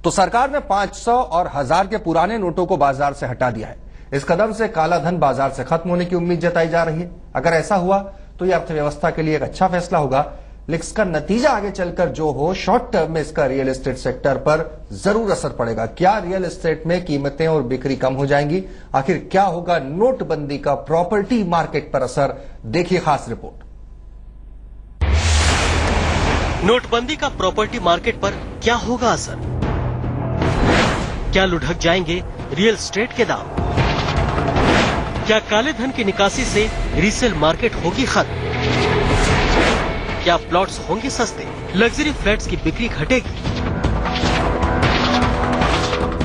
तो सरकार ने 500 और 1000 के पुराने नोटों को बाजार से हटा दिया है। इस कदम से काला धन बाजार से खत्म होने की उम्मीद जताई जा रही है। अगर ऐसा हुआ तो यह अर्थव्यवस्था के लिए एक अच्छा फैसला होगा, लेकिन इसका नतीजा आगे चलकर जो हो, शॉर्ट टर्म में इसका रियल एस्टेट सेक्टर पर जरूर असर पड़ेगा। क्या रियल एस्टेट में कीमतें और बिक्री कम हो जाएंगी? आखिर क्या होगा नोटबंदी का प्रॉपर्टी मार्केट पर असर? देखिए खास रिपोर्ट। नोटबंदी का प्रॉपर्टी मार्केट पर क्या होगा असर? क्या लुढ़क जाएंगे रियल एस्टेट के दाम? क्या काले धन की निकासी से रीसेल मार्केट होगी खत्म? क्या प्लॉट्स होंगे सस्ते? लग्जरी फ्लैट्स की बिक्री घटेगी?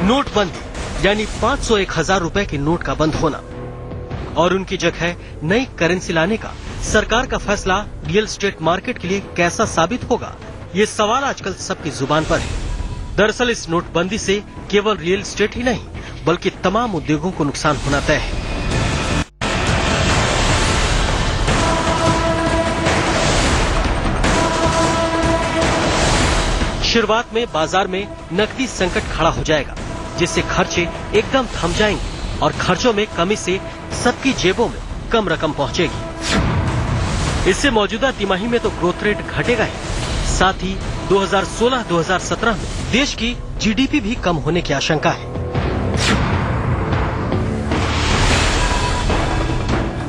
नोटबंदी यानी 500-1000 रुपए के नोट का बंद होना और उनकी जगह नई करेंसी लाने का सरकार का फैसला रियल एस्टेट मार्केट के लिए कैसा साबित होगा, ये सवाल आजकल सबकी जुबान पर है। दरअसल इस नोटबंदी से केवल रियल एस्टेट ही नहीं बल्कि तमाम उद्योगों को नुकसान होना तय है। शुरुआत में बाजार में नकदी संकट खड़ा हो जाएगा, जिससे खर्चे एकदम थम जाएंगे और खर्चों में कमी से सबकी जेबों में कम रकम पहुंचेगी। इससे मौजूदा तिमाही में तो ग्रोथ रेट घटेगा ही, साथ ही 2016-2017 में देश की जीडीपी भी कम होने की आशंका है।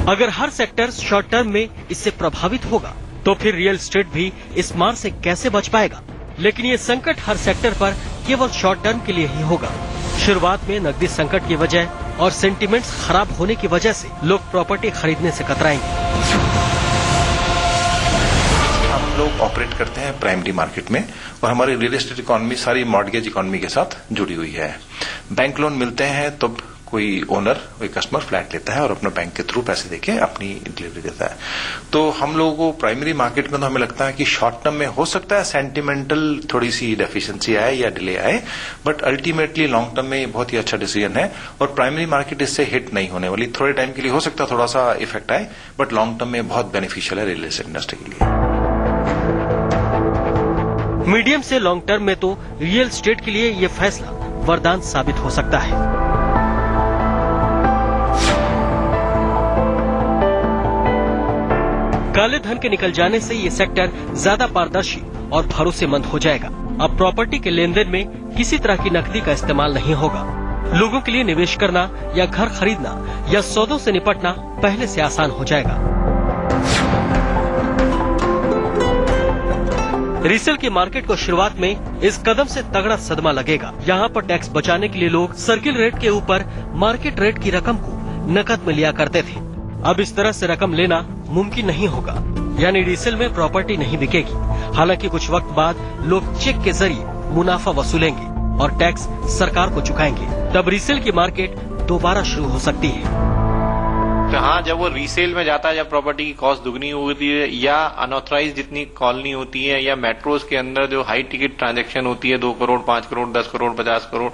अगर हर सेक्टर शॉर्ट टर्म में इससे प्रभावित होगा तो फिर रियल एस्टेट भी इस मार से कैसे बच पाएगा? लेकिन ये संकट हर सेक्टर पर केवल शॉर्ट टर्म के लिए ही होगा। शुरुआत में नकदी संकट की वजह और सेंटिमेंट्स खराब होने की वजह से लोग प्रॉपर्टी खरीदने से कतराएंगे। हम लोग ऑपरेट करते हैं प्राइमरी मार्केट में और हमारी रियल एस्टेट इकोनॉमी सारी मॉर्गेज इकोनॉमी के साथ जुड़ी हुई है। बैंक लोन मिलते हैं तब कोई ओनर, कोई कस्टमर फ्लैट लेता है और अपने बैंक के थ्रू पैसे देके अपनी डिलीवरी देता है। तो हम लोगों को प्राइमरी मार्केट में तो हमें लगता है कि शॉर्ट टर्म में हो सकता है सेंटिमेंटल थोड़ी सी डेफिशिएंसी आए या डिले आए, बट अल्टीमेटली लॉन्ग टर्म में ये बहुत ही अच्छा डिसीजन है और प्राइमरी मार्केट इससे हिट नहीं होने वाली। थोड़े टाइम के लिए हो सकता है थोड़ा सा इफेक्ट आए, बट लॉन्ग टर्म में बहुत बेनिफिशियल है रियल एस्टेट इंडस्ट्री के लिए। मीडियम से लॉन्ग टर्म में तो रियल एस्टेट के लिए ये फैसला वरदान साबित हो सकता है। काले धन के निकल जाने से ये सेक्टर ज्यादा पारदर्शी और भरोसेमंद हो जाएगा। अब प्रॉपर्टी के लेन देन में किसी तरह की नकदी का इस्तेमाल नहीं होगा। लोगों के लिए निवेश करना या घर खरीदना या सौदों से निपटना पहले से आसान हो जाएगा। रीसेल की मार्केट को शुरुआत में इस कदम से तगड़ा सदमा लगेगा। यहाँ पर टैक्स बचाने के लिए लोग सर्किल रेट के ऊपर मार्केट रेट की रकम को नकद में लिया करते थे। अब इस तरह से रकम लेना मुमकिन नहीं होगा, यानी रीसेल में प्रॉपर्टी नहीं बिकेगी। हालांकि कुछ वक्त बाद लोग चेक के जरिए मुनाफा वसूलेंगे और टैक्स सरकार को चुकाएंगे। तब रीसेल की मार्केट दोबारा शुरू हो सकती है। तो हाँ, जब वो रीसेल में जाता है, जब प्रॉपर्टी की कॉस्ट दुगनी होती है या अनऑथराइज जितनी कॉलोनी होती है या मेट्रोज के अंदर जो हाई टिकट ट्रांजैक्शन होती है 2 करोड़, 5 करोड़, 10 करोड़, 50 करोड़,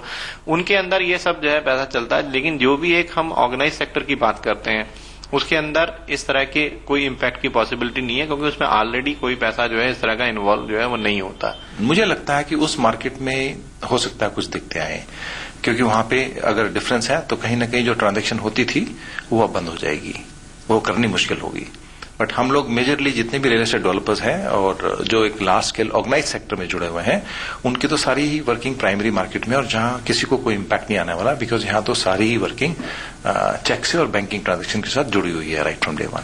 उनके अंदर ये सब जो है पैसा चलता है। लेकिन जो भी एक हम ऑर्गेनाइज सेक्टर की बात करते हैं उसके अंदर इस तरह के कोई इम्पैक्ट की पॉसिबिलिटी नहीं है, क्योंकि उसमें ऑलरेडी कोई पैसा जो है इस तरह का इन्वॉल्व जो है वो नहीं होता। मुझे लगता है कि उस मार्केट में हो सकता है कुछ दिक्कतें आए, क्योंकि वहां पे अगर डिफरेंस है तो कहीं ना कहीं जो ट्रांजैक्शन होती थी वो अब बंद हो जाएगी, वो करनी मुश्किल होगी। बट हम लोग मेजरली जितने भी रियल एस्टेट डेवलपर्स हैं और जो एक लार्ज स्केल ऑर्गेनाइज सेक्टर में जुड़े हुए हैं, उनकी तो सारी ही वर्किंग प्राइमरी मार्केट में और जहां किसी को कोई इम्पैक्ट नहीं आने वाला, बिकॉज यहां तो सारी ही वर्किंग चेक से और बैंकिंग ट्रांजैक्शन के साथ जुड़ी हुई है right from day one.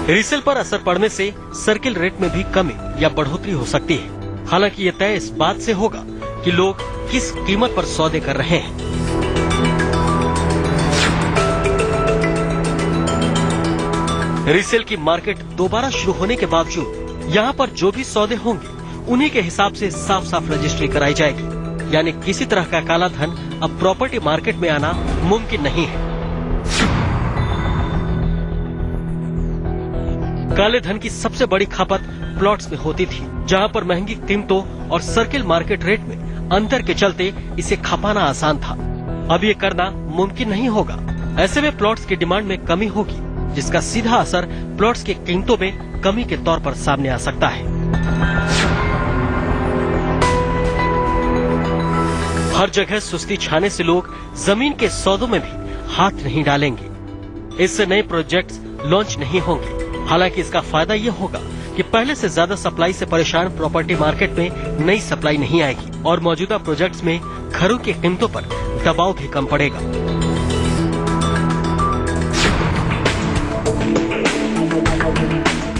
Resale पर असर पड़ने से सर्किल रेट में भी कमी या बढ़ोतरी हो सकती है। हालांकि ये तय इस बात से होगा कि लोग किस कीमत पर सौदे कर रहे हैं। रीसेल की मार्केट दोबारा शुरू होने के बावजूद यहाँ पर जो भी सौदे होंगे उन्हीं के हिसाब से साफ साफ रजिस्ट्री कराई जाएगी, यानी किसी तरह का काला धन अब प्रॉपर्टी मार्केट में आना मुमकिन नहीं है। काले धन की सबसे बड़ी खपत प्लॉट्स में होती थी, जहाँ पर महंगी कीमतों और सर्किल मार्केट रेट में अंतर के चलते इसे खपाना आसान था। अब ये करना मुमकिन नहीं होगा। ऐसे में प्लॉट्स की डिमांड में कमी होगी, जिसका सीधा असर प्लॉट्स की कीमतों में कमी के तौर पर सामने आ सकता है। हर जगह सुस्ती छाने से लोग जमीन के सौदों में भी हाथ नहीं डालेंगे। इससे नए प्रोजेक्ट्स लॉन्च नहीं होंगे। हालांकि इसका फायदा ये होगा कि पहले से ज्यादा सप्लाई से परेशान प्रॉपर्टी मार्केट में नई सप्लाई नहीं आएगी और मौजूदा प्रोजेक्ट्स में घरों की कीमतों पर दबाव भी कम पड़ेगा।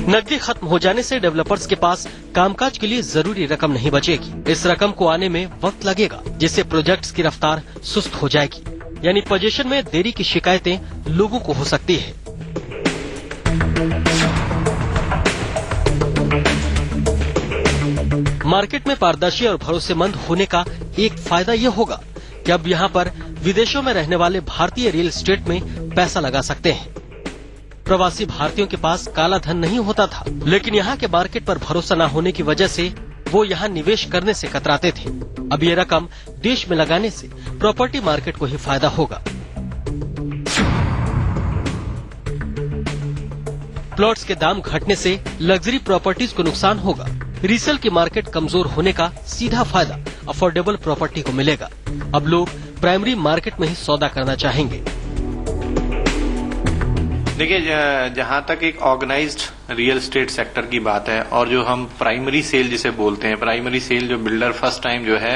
नकदी खत्म हो जाने से डेवलपर्स के पास कामकाज के लिए जरूरी रकम नहीं बचेगी। इस रकम को आने में वक्त लगेगा, जिससे प्रोजेक्ट्स की रफ्तार सुस्त हो जाएगी। यानी पोजीशन में देरी की शिकायतें लोगों को हो सकती है। मार्केट में पारदर्शी और भरोसेमंद होने का एक फायदा ये होगा कि अब यहाँ पर विदेशों में रहने वाले भारतीय रियल एस्टेट में पैसा लगा सकते हैं। प्रवासी भारतीयों के पास काला धन नहीं होता था, लेकिन यहाँ के मार्केट पर भरोसा न होने की वजह से वो यहाँ निवेश करने से कतराते थे। अब ये रकम देश में लगाने से प्रॉपर्टी मार्केट को ही फायदा होगा। प्लॉट्स के दाम घटने से लग्जरी प्रॉपर्टीज को नुकसान होगा। रीसेल की मार्केट कमजोर होने का सीधा फायदा अफोर्डेबल प्रॉपर्टी को मिलेगा। अब लोग प्राइमरी मार्केट में ही सौदा करना चाहेंगे। देखिए, जहां तक एक ऑर्गेनाइज्ड रियल एस्टेट सेक्टर की बात है और जो हम प्राइमरी सेल जिसे बोलते हैं, प्राइमरी सेल जो बिल्डर फर्स्ट टाइम जो है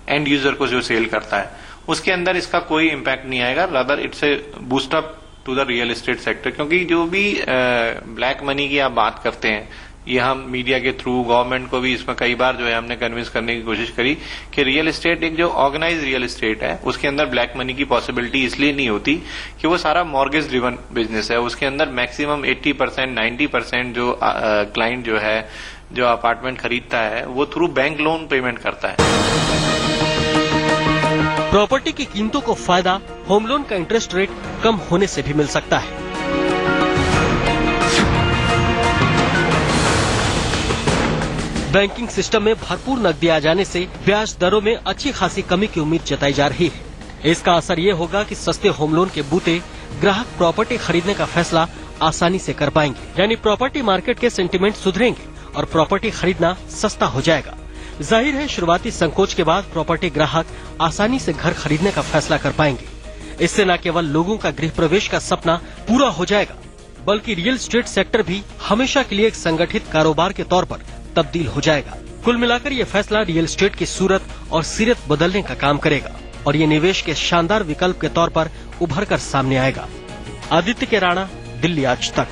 एंड यूजर को जो सेल करता है, उसके अंदर इसका कोई इम्पैक्ट नहीं आएगा। Rather it's a boost up to the real estate sector, क्योंकि जो भी ब्लैक मनी की आप बात करते हैं, ये हम मीडिया के थ्रू गवर्नमेंट को भी इसमें कई बार जो है हमने कन्विंस करने की कोशिश करी कि रियल एस्टेट एक जो ऑर्गेनाइज रियल एस्टेट है उसके अंदर ब्लैक मनी की पॉसिबिलिटी इसलिए नहीं होती कि वो सारा मॉर्गेज ड्रिवन बिजनेस है। उसके अंदर मैक्सिमम 80% 90% जो क्लाइंट जो है जो अपार्टमेंट खरीदता है वो थ्रू बैंक लोन पेमेंट करता है। प्रॉपर्टी की कीमतों को फायदा होम लोन का इंटरेस्ट रेट कम होने से भी मिल सकता है। बैंकिंग सिस्टम में भरपूर नकदी आ जाने से ब्याज दरों में अच्छी खासी कमी की उम्मीद जताई जा रही है। इसका असर ये होगा कि सस्ते होम लोन के बूते ग्राहक प्रॉपर्टी खरीदने का फैसला आसानी से कर पाएंगे। यानी प्रॉपर्टी मार्केट के सेंटीमेंट सुधरेंगे और प्रॉपर्टी खरीदना सस्ता हो जाएगा। जाहिर है, शुरुआती संकोच के बाद प्रॉपर्टी ग्राहक आसानी से घर खरीदने का फैसला कर पाएंगे। इससे न केवल लोगों का गृह प्रवेश का सपना पूरा हो जाएगा, बल्कि रियल एस्टेट सेक्टर भी हमेशा के लिए एक संगठित कारोबार के तौर पर तब्दील हो जाएगा। कुल मिलाकर ये फैसला रियल एस्टेट की सूरत और सीरत बदलने का काम करेगा और ये निवेश के शानदार विकल्प के तौर पर उभर कर सामने आएगा। आदित्य के राणा, दिल्ली आज तक।